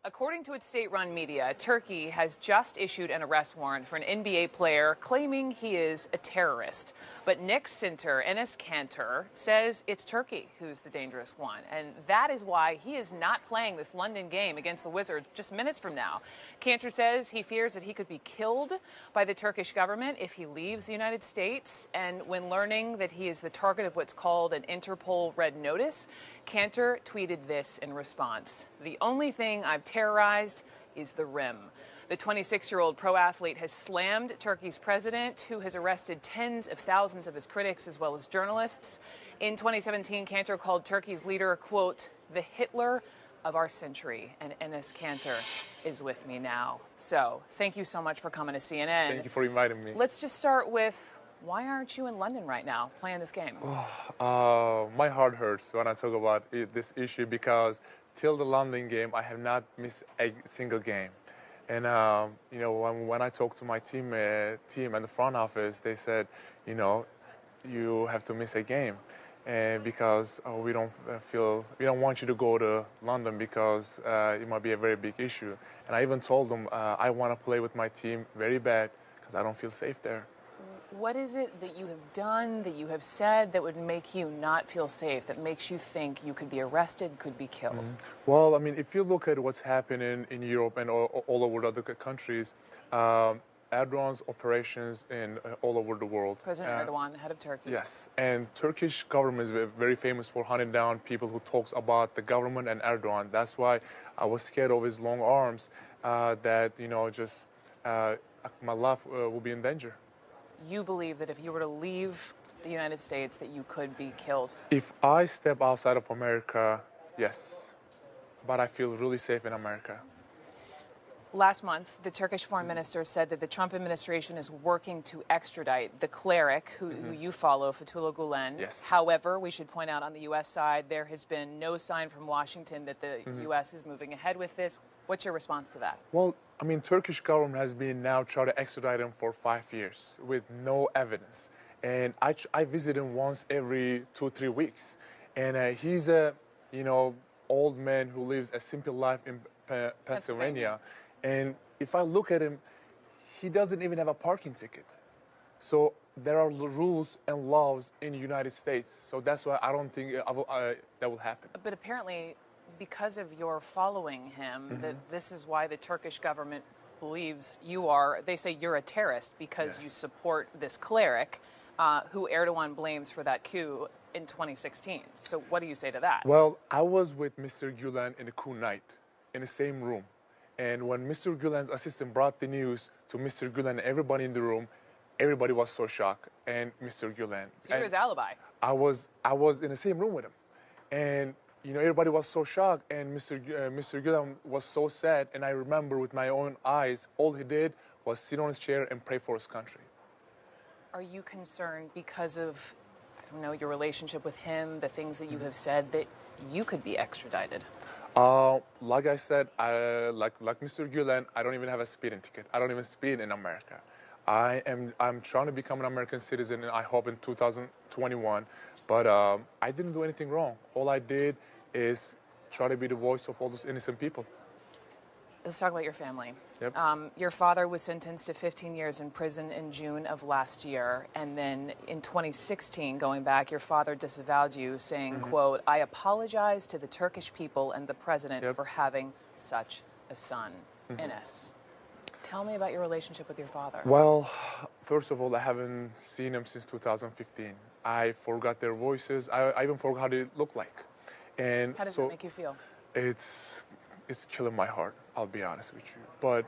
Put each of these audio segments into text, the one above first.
According to its state-run media, Turkey has just issued an arrest warrant for an NBA player claiming he is a terrorist. But Knicks center Enes KANTER says it's Turkey who's the dangerous one. And that is why he is not playing this London game against the Wizards just minutes from now. KANTER says he fears that he could be killed by the Turkish government if he leaves the United States. And when learning that he is the target of what's called an Interpol red notice, KANTER tweeted this in response: "The only thing I've terrorized is the rim." The 26-year-old pro athlete has slammed Turkey's president, who has arrested tens of thousands of his critics as well as journalists. In 2017, KANTER called Turkey's leader, quote, "the Hitler of our century." And Enes KANTER is with me now. So thank you so much for coming to CNN. Thank you for inviting me. Let's just start with, why aren't you in London right now playing this game? My heart hurts when I talk about this issue because till the London game, I have not missed a single game. And, you know, when I talked to my team and the front office, they said, you know, you have to miss a game. And because we don't want you to go to London because it might be a very big issue. And I even told them I want to play with my team very bad because I don't feel safe there. What is it that you have done, that you have said, that would make you not feel safe, that makes you think you could be arrested, could be killed? Well, I mean, if you look at what's happening in Europe and all over other countries, Erdogan's operations in all over the world. President Erdogan, the head of Turkey. Yes, and Turkish government is very famous for hunting down people who talks about the government and Erdogan. That's why I was scared of his long arms, that, you know, just my life will be in danger. You believe that if you were to leave the United States, that you could be killed? If I step outside of America, yes. But I feel really safe in America. Last month, the Turkish foreign minister said that the Trump administration is working to extradite the cleric who you follow, Fethullah Gulen. Yes. However, we should point out on the U.S. side, there has been no sign from Washington that the U.S. is moving ahead with this. What's your response to that? Well, I mean, Turkish government has been now trying to extradite him for 5 years with no evidence. And I visit him once every 2-3 weeks. And he's a, you know, old man who lives a simple life in Pennsylvania. And if I look at him, he doesn't even have a parking ticket. So there are rules and laws in the United States. So that's why I don't think that will happen. But apparently, because of your following him, that this is why the Turkish government believes you are, they say you're a terrorist because you support this cleric who Erdogan blames for that coup in 2016. So what do you say to that? Well, I was with Mr. Gulen in the coup night in the same room. And when Mr. Gulen's assistant brought the news to Mr. Gulen and everybody in the room, everybody was so shocked. And Mr. Gulen. So you're his alibi. I was in the same room with him. And, you know, everybody was so shocked. And Mr. Gulen was so sad. And I remember with my own eyes, all he did was sit on his chair and pray for his country. Are you concerned because of, I don't know, your relationship with him, the things that you have said, that you could be extradited? Like I said, like Mr. Gulen, I don't even have a speeding ticket. I don't even speed in America. I'm trying to become an American citizen, and I hope in 2021. But I didn't do anything wrong. All I did is try to be the voice of all those innocent people. Let's talk about your family. Yep. Your father was sentenced to 15 years in prison in June of last year. And then in 2016, going back, your father disavowed you, saying, quote, "I apologize to the Turkish people and the president for having such a son." Enes, tell me about your relationship with your father. Well, first of all, I haven't seen him since 2015. I forgot their voices. I even forgot how they look like. And how does that make you feel? It's killing my heart, I'll be honest with you. But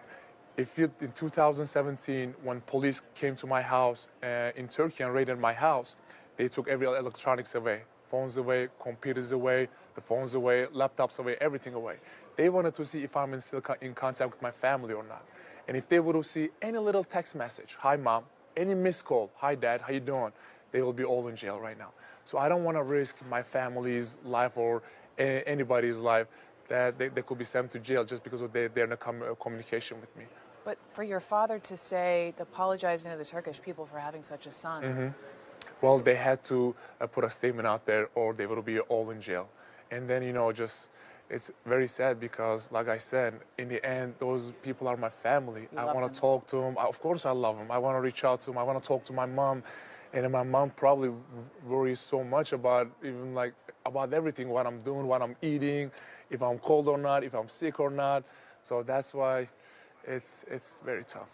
in 2017, when police came to my house in Turkey and raided my house, they took every electronics away. Phones away, computers away, the phones away, laptops away, everything away. They wanted to see if I'm still in contact with my family or not. And if they would see any little text message, "Hi, Mom," any missed call, "Hi, Dad, how you doing?" they will be all in jail right now. So I don't want to risk my family's life or anybody's life that they could be sent to jail just because they're in communication with me. But for your father to say, apologizing to the Turkish people for having such a son. Well, they had to put a statement out there or they would be all in jail. And then, you know, just it's very sad because, like I said, in the end, those people are my family. You I love want them. to talk to them. Of course, I love them. I want to reach out to them. I want to talk to my mom, and my mom probably worries so much about even like about everything, what I'm doing, what I'm eating, if I'm cold or not, if I'm sick or not. So that's why it's very tough.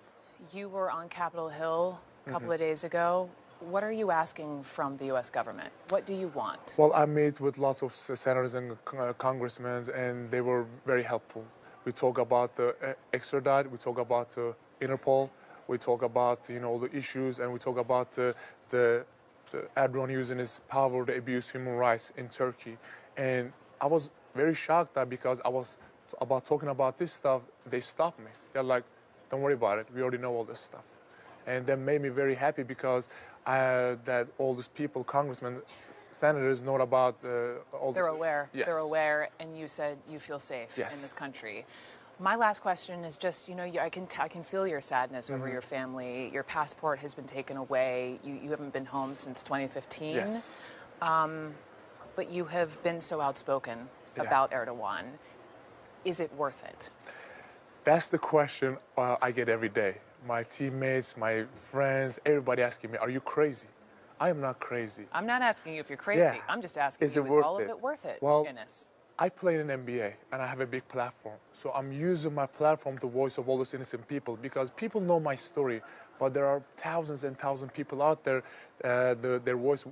You were on Capitol Hill a couple of days ago. What are you asking from the U.S. government? What do you want? Well, I met with lots of senators and congressmen, and they were very helpful. We talk about the extradite, we talk about the Interpol, we talk about the issues, and we talk about the Erdogan using his power to abuse human rights in Turkey. And I was very shocked that because I was about talking about this stuff, they stopped me. They're like, "Don't worry about it. We already know all this stuff." And that made me very happy because that all these people, congressmen, senators, know about all They're this. aware. Yes. They're aware, and you said you feel safe Yes. in this country. My last question is just, I can feel your sadness over your family. Your passport has been taken away. You haven't been home since 2015. Yes. But you have been so outspoken Yeah. about Erdogan. Is it worth it? That's the question I get every day. My teammates, my friends, everybody asking me, "Are you crazy?" I am not crazy. I'm not asking you if you're crazy. Yeah. I'm just asking Is you, it is worth all of it? it worth it, Well, Enes? I play in NBA and I have a big platform. So I'm using my platform to voice of all those innocent people because people know my story, but there are thousands and thousands of people out there, their voice